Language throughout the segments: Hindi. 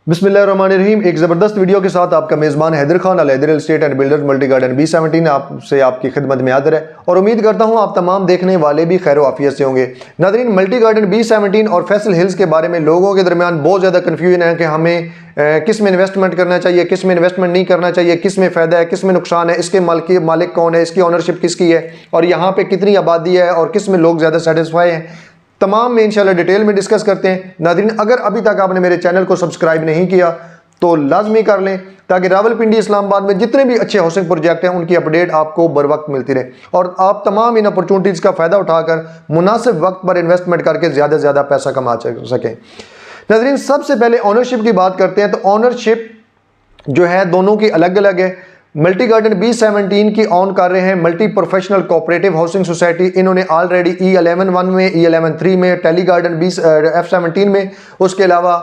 बिस्मिल्लाहिर्रहमानिर्रहीम। एक ज़बरदस्त वीडियो के साथ आपका मेज़बान Haider Khan Al Haider real estate and builders multi garden B17 आपसे आपकी खिदमत में हाजिर है और उम्मीद करता हूं आप तमाम देखने वाले भी खैर आफियत से होंगे। नाज़रीन, मल्टी गार्डन B17 और फैसल हिल्स के बारे में लोगों के दरमियान बहुत ज़्यादा कन्फ्यूजन है कि हमें किस में इन्वेस्टमेंट करना चाहिए, किस में इन्वेस्टमेंट नहीं करना चाहिए, किस में फ़ायदा है, किस में नुकसान है, इसके मालिक कौन है, इसकी ऑनरशिप किसकी है और यहाँ पे कितनी आबादी है और किस में लोग ज़्यादा सेटिस्फाई हैं, तमाम में इंशाल्लाह डिटेल में डिस्कस करते हैं। नाज़रीन, अगर अभी तक आपने मेरे चैनल को सब्सक्राइब नहीं किया तो लाजमी कर लें ताकि रावलपिंडी इस्लामाबाद में जितने भी अच्छे हाउसिंग प्रोजेक्ट हैं उनकी अपडेट आपको बर वक्त मिलती रहे और आप तमाम इन अपॉर्चुनिटीज़ का फ़ायदा उठाकर मुनासिब वक्त पर इन्वेस्टमेंट करके ज़्यादा से ज़्यादा पैसा कमा सकें। नाज़रीन, सबसे पहले ऑनरशिप की बात करते हैं तो ऑनरशिप जो है दोनों की अलग अलग है। मल्टी गार्डन B17 की ऑन कर रहे हैं multi professional cooperative housing society. इन्होंने ऑलरेडी E11-1 में, E11-3 में, टेली गार्डन F17 में, उसके अलावा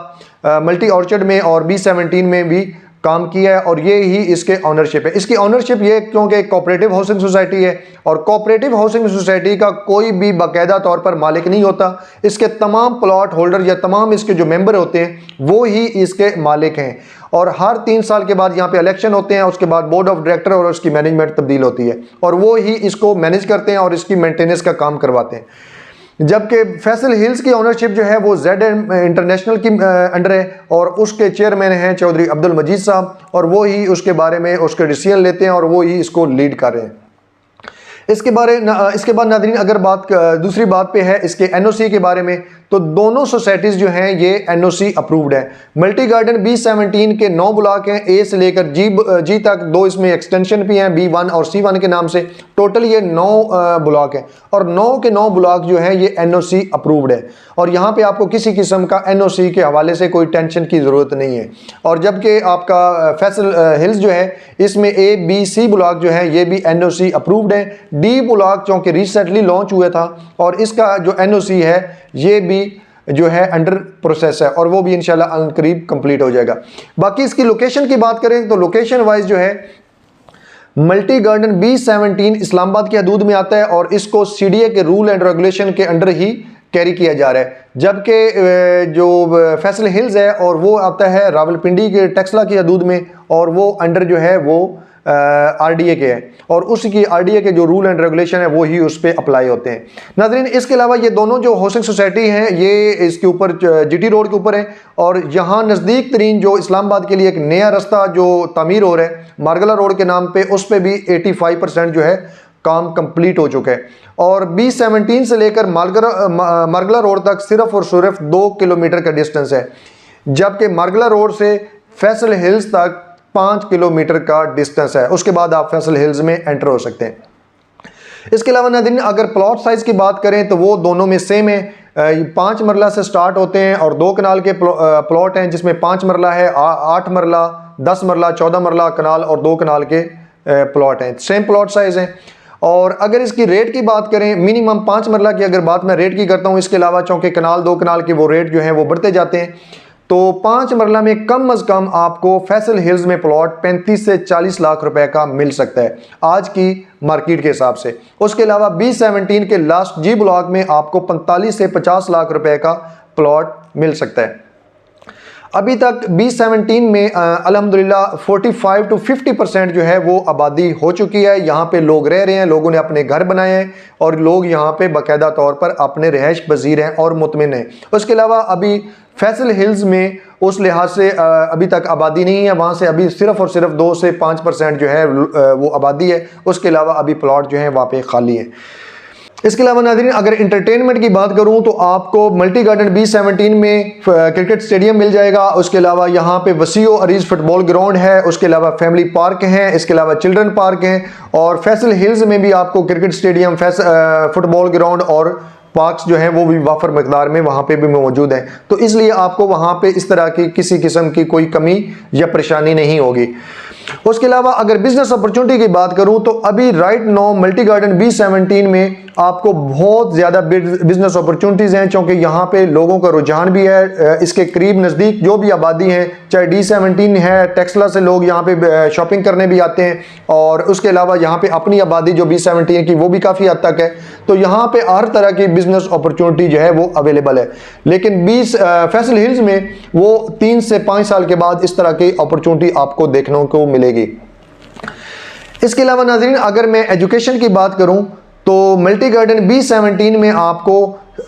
मल्टी ऑर्चर्ड में और B17 में भी काम किया है और ये ही इसके ऑनरशिप है। इसकी ऑनरशिप ये क्योंकि कोऑपरेटिव हाउसिंग सोसाइटी है और कोऑपरेटिव हाउसिंग सोसाइटी का कोई भी बाकायदा तौर पर मालिक नहीं होता। इसके तमाम प्लॉट होल्डर या तमाम इसके जो मेंबर होते हैं वो ही इसके मालिक हैं और हर 3 साल के बाद यहाँ पे इलेक्शन होते हैं, उसके बाद बोर्ड ऑफ डायरेक्टर और उसकी मैनेजमेंट तब्दील होती है और वो ही इसको मैनेज करते हैं और इसकी मेंटेनेंस का काम करवाते हैं। जबकि फैसल हिल्स की ओनरशिप जो है वो जेड इंटरनेशनल की अंडर है और उसके चेयरमैन हैं चौधरी अब्दुल मजीद साहब और वो ही उसके बारे में उसके डिसीजन लेते हैं और वो ही इसको लीड कर रहे हैं। इसके बाद नाज़रीन अगर दूसरी बात पे है इसके NOC के बारे में तो दोनों सोसाइटीज़ जो हैं ये NOC अप्रूव्ड है। मल्टी गार्डन B17 के 9 ब्लॉक हैं, A से लेकर G तक, 2 इसमें एक्सटेंशन भी हैं B1 और C1 के नाम से। टोटल ये 9 ब्लॉक हैं और 9 के 9 ब्लॉक जो हैं ये NOC अप्रूव्ड है और यहाँ पे आपको किसी किस्म का NOC के हवाले से कोई टेंशन की ज़रूरत नहीं है। और जबकि आपका फैसल हिल्स जो है इसमें A, B, C ब्लॉक जो है ये भी NOC अप्रूव्ड है। D ब्लॉक चूँकि रिसेंटली लॉन्च हुआ था और इसका जो NOC है ये भी जो है अंडर प्रोसेस है और वो भी इंशाल्लाह अनकरीब कंप्लीट हो जाएगा। बाकी इसकी लोकेशन की बात करें तो लोकेशन वाइज जो है मल्टी गार्डन B17 इस्लामाबाद की हदूद में आता है और इसको CDA के रूल एंड रेगुलेशन के अंडर ही कैरी किया जा रहा है। जबकि जो फैसल हिल्स है और वो आता है रावलपिंडी के टेक्सला की हदूद में और वो अंडर जो है वो RDA के है और उसकी RDA के जो रूल एंड रेगुलेशन है वो ही उस पर अप्लाई होते हैं। नाज़रीन, इसके अलावा ये दोनों जो हाउसिंग सोसाइटी हैं ये इसके ऊपर GT रोड के ऊपर है और यहाँ नज़दीक तरीन जो इस्लामाबाद के लिए एक नया रास्ता जो तामीर हो रहा है मारगला रोड के नाम पे, उस पर भी 85% जो है काम कंप्लीट हो चुका है और B17 से लेकर मारगला रोड तक सिर्फ और सिर्फ 2 किलोमीटर का डिस्टेंस है, जबकि मारगला रोड से फैसल हिल्स तक 5 किलोमीटर का डिस्टेंस है। उसके बाद आप फैसल हिल्स में एंटर हो सकते हैं। इसके अलावा नाज़रीन अगर प्लॉट साइज़ की बात करें तो वो दोनों में सेम है। 5 मरला से स्टार्ट होते हैं और 2 कनाल के प्लॉट हैं जिसमें 5 मरला है, 8 मरला, 10 मरला, 14 मरला कनाल और 2 कनाल के प्लॉट हैं। सेम प्लॉट साइज़ हैं। और अगर इसकी रेट की बात करें, मिनिमम 5 मरला की अगर बात मैं रेट की करता हूँ, इसके अलावा चूँकि कनाल 2 कनाल के वो रेट जो है वो बढ़ते जाते हैं, तो 5 मरला में कम अज़ कम आपको फैसल हिल्स में प्लॉट 35 से 40 लाख रुपए का मिल सकता है आज की मार्केट के हिसाब से। उसके अलावा B17 के लास्ट G ब्लॉक में आपको 45 से 50 लाख रुपए का प्लॉट मिल सकता है। अभी तक B17 में अल्हम्दुलिल्लाह 45 to 50% जो है वो आबादी हो चुकी है। यहाँ पे लोग रह रहे हैं, लोगों ने अपने घर बनाए हैं और लोग यहाँ पे बाकायदा तौर पर अपने रिहाइश पजीर हैं और मुतमिन हैं। उसके अलावा अभी फैसल हिल्स में उस लिहाज से अभी तक आबादी नहीं है, वहाँ से अभी सिर्फ और सिर्फ 2 से 5% जो है वो आबादी है। उसके अलावा अभी प्लॉट जो है वहाँ पे खाली है। इसके अलावा नाज़रीन अगर इंटरटेनमेंट की बात करूं तो आपको मल्टी गार्डन B17 में क्रिकेट स्टेडियम मिल जाएगा। उसके अलावा यहाँ पे वसीओ अरीज फुटबॉल ग्राउंड है, उसके अलावा फैमिली पार्क हैं, इसके अलावा चिल्ड्रन पार्क हैं और फैसल हिल्स में भी आपको क्रिकेट स्टेडियम, फुटबॉल ग्राउंड और पार्क्स जो हैं वो भी वाफर मकदार में वहाँ पे भी मौजूद हैं। तो इसलिए आपको वहाँ पे इस तरह की किसी किस्म की कोई कमी या परेशानी नहीं होगी। उसके अलावा अगर बिजनेस अपॉर्चुनिटी की बात करूं तो अभी right now multi garden B17 में आपको बहुत ज़्यादा बिजनेस अपॉर्चुनिटीज़ हैं, क्योंकि यहाँ पे लोगों का रुझान भी है। इसके करीब नज़दीक जो भी आबादी है, चाहे D17 है, टेक्सला से लोग यहाँ पे शॉपिंग करने भी आते हैं, और उसके अलावा यहाँ पे अपनी आबादी जो B17 की वो भी काफ़ी हद तक है। तो यहाँ पे हर तरह की बिजनेस अपॉर्चुनिटी जो है वो अवेलेबल है। लेकिन फैसल हिल्स में वो 3 से 5 साल के बाद इस तरह की अपॉर्चुनिटी आपको देखने को मिलेगी। इसके अलावा नाज़रीन, अगर मैं एजुकेशन की बात करूं तो मल्टी गार्डन B17 में आपको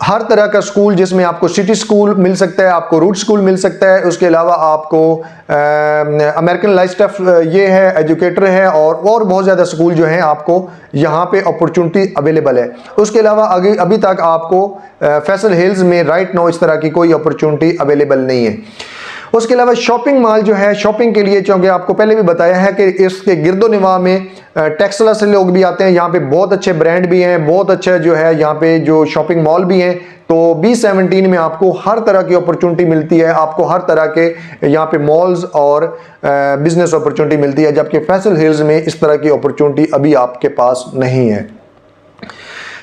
हर तरह का स्कूल, जिसमें आपको सिटी स्कूल मिल सकता है, आपको रूट स्कूल मिल सकता है, उसके अलावा आपको अमेरिकन लाइफ स्टाफ ये है, एजुकेटर है, और बहुत ज़्यादा स्कूल जो हैं आपको यहाँ पे अपॉर्चुनिटी अवेलेबल है। उसके अलावा अभी तक आपको फैसल हिल्स में राइट नाउ इस तरह की कोई अपॉर्चुनिटी अवेलेबल नहीं है। उसके अलावा शॉपिंग मॉल जो है, शॉपिंग के लिए, क्योंकि आपको पहले भी बताया है कि इसके गिरदो निवाह में टेक्सला से लोग भी आते हैं, यहाँ पे बहुत अच्छे ब्रांड भी हैं, बहुत अच्छे जो है यहाँ पे जो शॉपिंग मॉल भी हैं। तो B17 में आपको हर तरह की अपॉर्चुनिटी मिलती है, आपको हर तरह के यहाँ पे मॉल्स और बिजनेस अपॉर्चुनिटी मिलती है, जबकि फैसल हिल्स में इस तरह की अपॉर्चुनिटी अभी आपके पास नहीं है।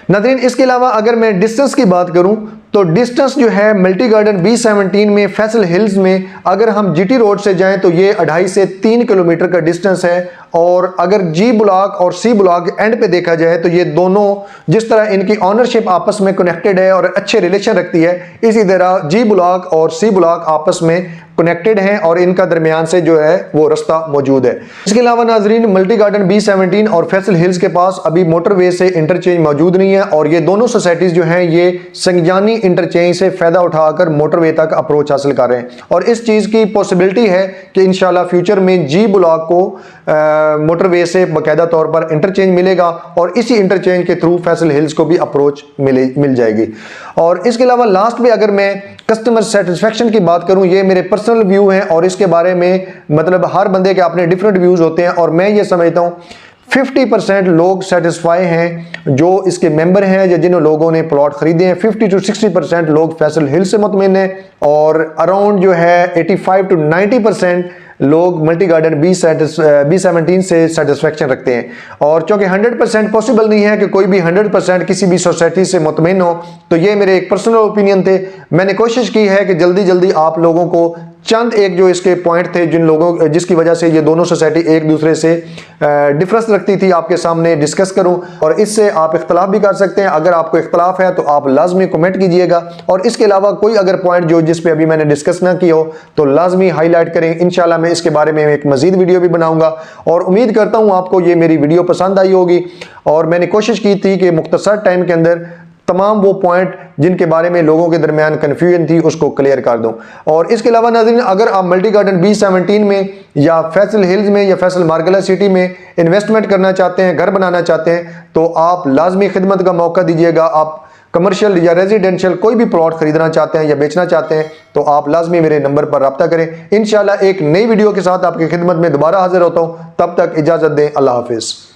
नाज़रीन, इसके अलावा अगर मैं डिस्टेंस की बात करूं तो डिस्टेंस जो है मल्टी गार्डन B17 में फैसल हिल्स में, अगर हम GT रोड से जाएं तो ये 2.5 से 3 किलोमीटर का डिस्टेंस है, और अगर G ब्लॉक और C ब्लॉक एंड पे देखा जाए तो ये दोनों, जिस तरह इनकी ऑनरशिप आपस में कनेक्टेड है और अच्छे रिलेशन रखती है, इसी तरह G ब्लॉक और C ब्लॉक आपस में कनेक्टेड हैं और इनका दरमियान से जो है वो रास्ता मौजूद है। इसके अलावा नाजरीन, मल्टी गार्डन B17 और फैसल हिल्स के पास अभी मोटरवे से इंटरचेंज मौजूद नहीं है, और ये दोनों सोसाइटीज़ जो हैं ये संगजानी इंटरचेंज से फ़ायदा उठाकर मोटरवे तक अप्रोच हासिल कर रहे हैं, और इस चीज़ की पॉसिबिलिटी है कि इंशाल्लाह फ्यूचर में G ब्लॉक को मोटरवे से बाकायदा तौर पर इंटरचेंज मिलेगा, और इसी इंटरचेंज के थ्रू फैसल हिल्स को भी अप्रोच मिल जाएगी। और इसके अलावा लास्ट में अगर मैं कस्टमर सेटिस्फेक्शन की बात करूं, ये मेरे पर्सनल व्यू हैं, और इसके बारे में मतलब हर बंदे के अपने डिफरेंट व्यूज़ होते हैं, और मैं ये समझता हूं 50% लोग सेटिस्फाई हैं जो इसके मेंबर हैं या जिन लोगों ने प्लॉट खरीदे हैं। 50 to 60% लोग फैसल हिल से मुतमिन हैं, और अराउंड जो है 85 to 90% लोग मल्टी गार्डन B17 से सेटिस्फेक्शन रखते हैं। और क्योंकि 100% पॉसिबल नहीं है कि कोई भी 100% किसी भी सोसाइटी से मुतमिन हो, तो ये मेरे एक पर्सनल ओपिनियन थे। मैंने कोशिश की है कि जल्दी जल्दी आप लोगों को चंद एक जो इसके पॉइंट थे जिसकी वजह से ये दोनों सोसाइटी एक दूसरे से डिफरेंस रखती थी, आपके सामने डिस्कस करूं, और इससे आप इख्तलाफ भी कर सकते हैं। अगर आपको इख्तलाफ है तो आप लाजमी कमेंट कीजिएगा, और इसके अलावा कोई अगर पॉइंट जो जिस पे अभी मैंने डिस्कस ना की हो तो लाजमी हाईलाइट करें। इंशाल्लाह मैं इसके बारे में एक मजीद वीडियो भी बनाऊंगा, और उम्मीद करता हूं आपको ये मेरी वीडियो पसंद आई होगी। और मैंने कोशिश की थी कि मुख्तसर टाइम के अंदर तमाम वो पॉइंट जिनके बारे में लोगों के दरमियान कन्फ्यूजन थी उसको क्लियर कर दूं। और इसके अलावा नाज़रीन, अगर आप मल्टी गार्डन B17 में या फैसल हिल्स में या फैसल मार्गला सिटी में इन्वेस्टमेंट करना चाहते हैं, घर बनाना चाहते हैं, तो आप लाजमी खिदमत का मौका दीजिएगा। आप कमर्शियल या रेजिडेंशियल कोई भी प्लॉट खरीदना चाहते हैं या बेचना चाहते हैं तो आप लाजमी मेरे नंबर पर रब्ता करें। इंशाल्लाह एक नई वीडियो के साथ आपकी खिदमत में दोबारा हाजिर होता हूँ। तब तक इजाज़त दें। अल्लाह हाफिज़।